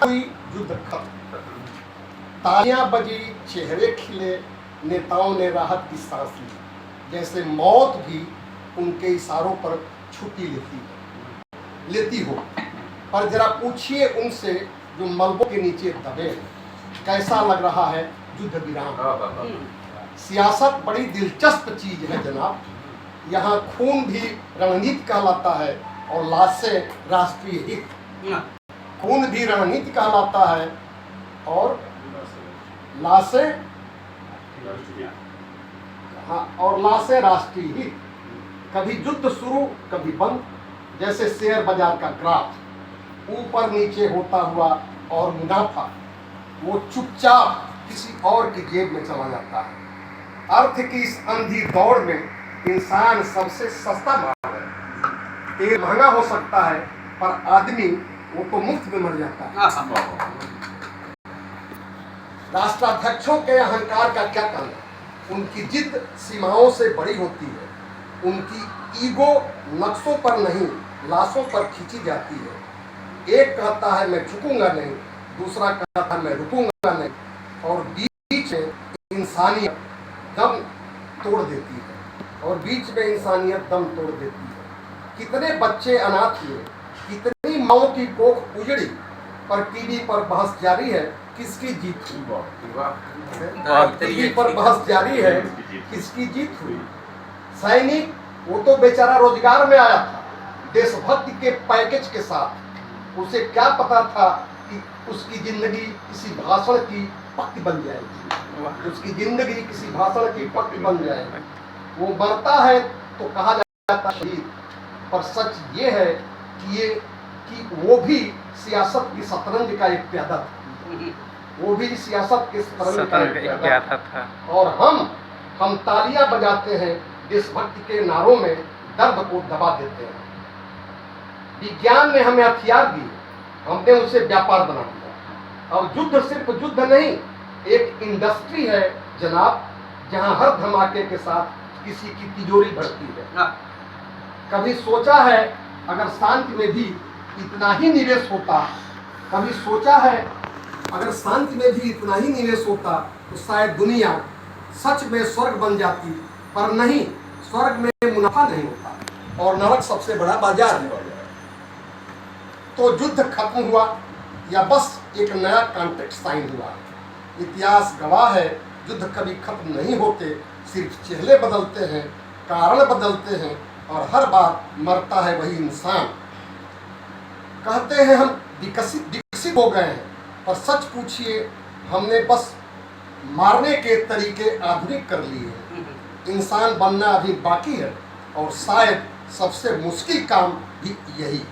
हुई, युद्ध खत्म, तालियां बजी, चेहरे खिले, नेताओं ने राहत की सांस ली, जैसे मौत भी उनके इशारों पर छुट्टी लेती हो। पर जरा पूछिए उनसे जो मलबों के नीचे दबे हैं, कैसा लग रहा है युद्ध विराम। सियासत बड़ी दिलचस्प चीज है जनाब, यहाँ खून भी रणनीति कहलाता है और लाशें राष्ट्रीय हित। खून भी रणनीति कहलाता है और लाशें राष्ट्रीय हित। कभी युद्ध शुरू कभी बंद, जैसे शेयर बाजार का ग्राफ ऊपर नीचे होता हुआ, और मुनाफा वो चुपचाप किसी और की जेब में चला जाता है। अर्थ की इस अंधी दौड़ में इंसान सबसे सस्ता माल है। तेल महंगा हो सकता है पर आदमी वो तो मुफ्त में मर जाता है। राष्ट्राध्यक्षों के अहंकार का क्या कहना, उनकी जिद सीमाओं से बड़ी होती है। उनकी ईगो नक्शों पर नहीं लाशों पर खींची जाती है। एक कहता है मैं झुकूंगा नहीं, दूसरा कहता है मैं रुकूंगा नहीं, और बीच में इंसानियत दम तोड़ देती है। कितने बच्चे अनाथ हुए, कितनी माओं की कोख उजड़ी, पर टीवी पर बहस जारी है किसकी जीत हुई। टीवी पर बहस जारी है किसकी जीत हुई। सैनिक वो तो बेचारा रोजगार में आया था देशभक्ति के पैकेज के साथ। उसे क्या पता था कि उसकी जिंदगी किसी भाषण की पक्की बन जाएगी, उसकी जिंदगी किसी भाषण की पक्की बन जाएगी। वो मरता है तो कहा जाता शहीद, पर सच ये है कि वो भी सियासत की शतरंज का एक प्यादा था। वो भी सियासत के शतरंज का एक प्यादा था। और हम तालियां बजाते हैं, देशभक्ति के नारों में दर्द को दबा देते हैं। विज्ञान ने हमें हथियार दिए, हमने उसे व्यापार बना दिया। अब युद्ध सिर्फ युद्ध नहीं, एक इंडस्ट्री है जनाब, जहां हर धमाके के साथ किसी की तिजोरी बढ़ती है। कभी सोचा है अगर शांति में भी इतना ही निवेश होता, कभी सोचा है अगर शांति में भी इतना ही निवेश होता तो शायद दुनिया सच में स्वर्ग बन जाती। पर नहीं, स्वर्ग में मुनाफा नहीं होता और नरक सबसे बड़ा बाजार है। तो युद्ध खत्म हुआ या बस एक नया कॉन्ट्रैक्ट साइन हुआ। इतिहास गवाह है, युद्ध कभी खत्म नहीं होते, सिर्फ चेहरे बदलते हैं, कारण बदलते हैं, और हर बार मरता है वही इंसान। कहते हैं हम विकसित हो गए हैं, पर सच पूछिए हमने बस मारने के तरीके आधुनिक कर लिए हैं। इंसान बनना अभी बाकी है, और शायद सबसे मुश्किल काम भी यही है।